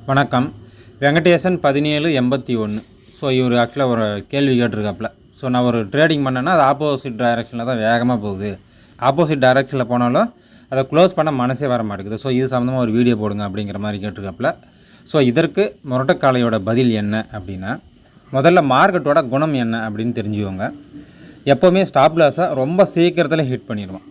வணக்கம். வெங்கடேசன் 1781. ஸோ இவர் ஆக்சுவலாக ஒரு கேள்வி கேட்டிருக்காப்புல. ஸோ நான் ஒரு ட்ரேடிங் பண்ணேன்னா அது ஆப்போசிட் டைரெக்ஷனில் தான் வேகமாக போகுது. ஆப்போசிட் டைரெக்ஷனில் போனாலும் அதை க்ளோஸ் பண்ண மனசே வர மாட்டேங்குது. ஸோ இது சம்மந்தமாக ஒரு வீடியோ போடுங்க அப்படிங்கிற மாதிரி கேட்டிருக்காப்புல. ஸோ இதற்கு முரட்டுக்காளையோட பதில் என்ன அப்படின்னா, முதல்ல மார்க்கெட்டோட குணம் என்ன அப்படின்னு தெரிஞ்சுக்கோங்க. எப்போவுமே ஸ்டாப் லாஸை ரொம்ப சீக்கிரத்தில் ஹிட் பண்ணிடுவான்.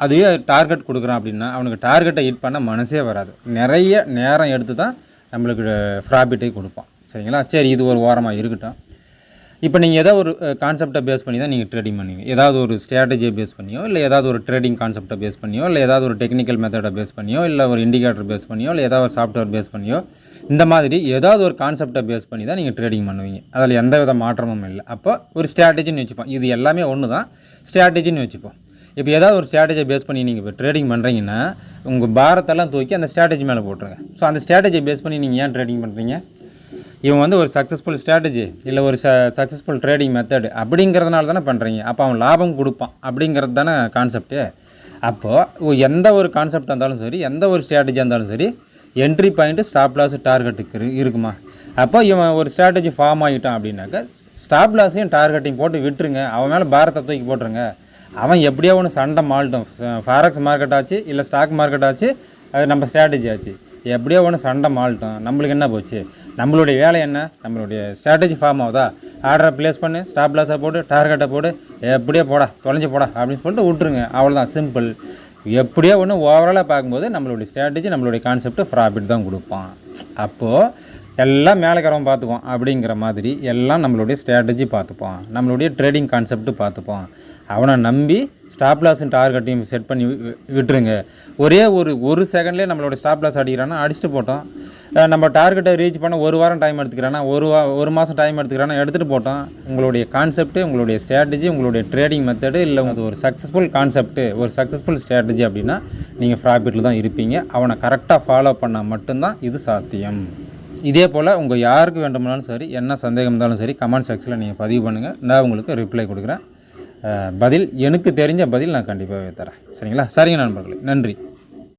அதுவே டார்கெட் கொடுக்குறான் அப்படின்னா அவனுக்கு டார்கெட்டை ஹிட் பண்ண மனசே வராது. நிறைய நேரம் எடுத்து தான் நம்மளுக்கு ப்ராஃபிட்டை கொடுப்பான். சரிங்களா? சரி, இது ஒரு ஓரமாக இருக்கட்டும். இப்போ நீங்கள் ஏதோ ஒரு கான்செப்டை பேஸ் பண்ணி தான் நீங்கள் ட்ரேடிங் பண்ணுவீங்க. ஏதாவது ஒரு ஸ்ட்ராட்டஜியை பேஸ் பண்ணியோ, இல்லை ஏதாவது ஒரு ட்ரேடிங் கான்செப்டை பேஸ் பண்ணியோ, இல்லை ஏதாவது ஒரு டெக்னிக்கல் மெத்தடை பேஸ் பண்ணியோ, இல்லை ஒரு இண்டிகேட்டர் பேஸ் பண்ணியோ, இல்லை ஏதாவது ஒரு சாஃப்ட்வேர் பேஸ் பண்ணியோ, இந்த மாதிரி ஏதாவது ஒரு கான்செப்டை பேஸ் பண்ணி தான் நீங்கள் ட்ரேடிங் பண்ணுவீங்க. அதில் எந்த வித மாற்றமும் இல்லை. அப்போ ஒரு ஸ்ட்ராட்டஜின்னு வச்சுப்போம். இது எல்லாமே ஒன்று தான், ஸ்ட்ராட்டஜின்னு வச்சுப்போம். இப்போ ஏதாவது ஒரு ஸ்ட்ராட்டஜியை பேஸ் பண்ணி நீங்கள் இப்போ ட்ரேடிங் பண்ணுறீங்கன்னா உங்கள் பாரத்தெல்லாம் தூக்கி அந்த ஸ்ட்ராட்டஜி மேலே போட்டுருங்க. ஸோ அந்த ஸ்ட்ராட்டஜியை பேஸ் பண்ணி நீங்கள் ஏன் ட்ரேடிங் பண்ணுறீங்க? இவன் வந்து ஒரு சக்ஸஸ்ஃபுல் ஸ்ட்ராட்டஜி இல்லை ஒரு சக்ஸஸ்ஃபுல் ட்ரேடிங் மெத்தட் அப்படிங்கிறதுனால தானே பண்ணுறீங்க. அப்போ அவன் லாபம் கொடுப்பான் அப்படிங்கிறது தானே கான்செப்ட்டு. அப்போது எந்த ஒரு கான்செப்டாக இருந்தாலும் சரி, எந்த ஒரு ஸ்ட்ராட்டஜியாக இருந்தாலும் சரி, என்ட்ரி பாயிண்ட்டு ஸ்டாப் லாஸ் டார்கெட்டுக்கு இருக்குமா? அப்போ இவன் ஒரு ஸ்ட்ராட்டஜி ஃபார்ம் ஆகிட்டான் அப்படின்னாக்கா ஸ்டாப் லாஸையும் டார்கெட்டையும் போட்டு விட்டுருங்க. அவன் மேலே பாரத்தை தூக்கி போட்டுருங்க. அவன் எப்படியோ ஒன்று சண்டை மால்ட்டும். ஃபாரெக்ஸ் மார்க்கெட் ஆச்சு, இல்லை ஸ்டாக் மார்க்கெட் ஆச்சு, அது நம்ம ஸ்ட்ராட்டஜி ஆச்சு. எப்படியோ ஒன்று சண்டை மால்ட்டும். நம்மளுக்கு என்ன போச்சு? நம்மளுடைய வேலை என்ன? நம்மளுடைய ஸ்ட்ராட்டஜி ஃபார்ம் ஆகுதா? ஆர்டரை ப்ளேஸ் பண்ணு, ஸ்டாப் லாஸை போட்டு, டார்கெட்டை போட்டு, எப்படியோ போடா, தொலைஞ்சு போடா அப்படின்னு சொல்லிட்டு விட்டுருங்க. அவ்வளோதான், சிம்பிள். எப்படியோ ஒன்று ஓவராலாக பார்க்கும்போது நம்மளுடைய ஸ்ட்ராட்டஜி, நம்மளுடைய கான்செப்ட் ப்ராஃபிட் தான் கொடுப்பான். அப்போது எல்லாம் மேலேக்கிறவன் பார்த்துக்குவோம் அப்படிங்கிற மாதிரி எல்லாம் நம்மளுடைய ஸ்ட்ராட்டஜி பார்த்துப்போம், நம்மளுடைய ட்ரேடிங் கான்செப்ட்டு பார்த்துப்போம். அவனை நம்பி ஸ்டாப் லாஸும் டார்கெட்டையும் செட் பண்ணி விட்டுருங்க. ஒரே ஒரு செகண்ட்லேயே நம்மளோட ஸ்டாப் லாஸ் அடிக்கிறான்னா அடிச்சுட்டு போட்டோம். நம்ம டார்கெட்டை ரீச் பண்ண ஒரு வாரம் டைம் எடுத்துக்கிறானா, ஒரு மாதம் டைம் எடுத்துக்கிறானா எடுத்துகிட்டு போட்டோம். உங்களுடைய கான்செப்ட்டு, உங்களுடைய ஸ்ட்ராட்டஜி, உங்களுடைய ட்ரேடிங் மெத்தடு, இல்லை ஒரு சக்ஸஸ்ஃபுல் கான்செப்ட்டு, ஒரு சக்ஸஸ்ஃபுல் ஸ்ட்ராட்டஜி அப்படின்னா நீங்கள் ப்ராஃபிட்டில் தான் இருப்பீங்க. அவனை கரெக்டாக ஃபாலோ பண்ணால் மட்டும்தான் இது சாத்தியம். இதே போல் உங்கள் யாருக்கு வேண்டுமானாலும் சரி, என்ன சந்தேகம் இருந்தாலும் சரி, கமெண்ட் செக்ஷனில் நீங்கள் பதிவு பண்ணுங்கள். நான் உங்களுக்கு ரிப்ளை கொடுக்குறேன். பதில் எனக்கு தெரிஞ்ச பதில் நான் கண்டிப்பாகவே தரேன். சரிங்களா? சரிங்க நண்பர்களே, நன்றி.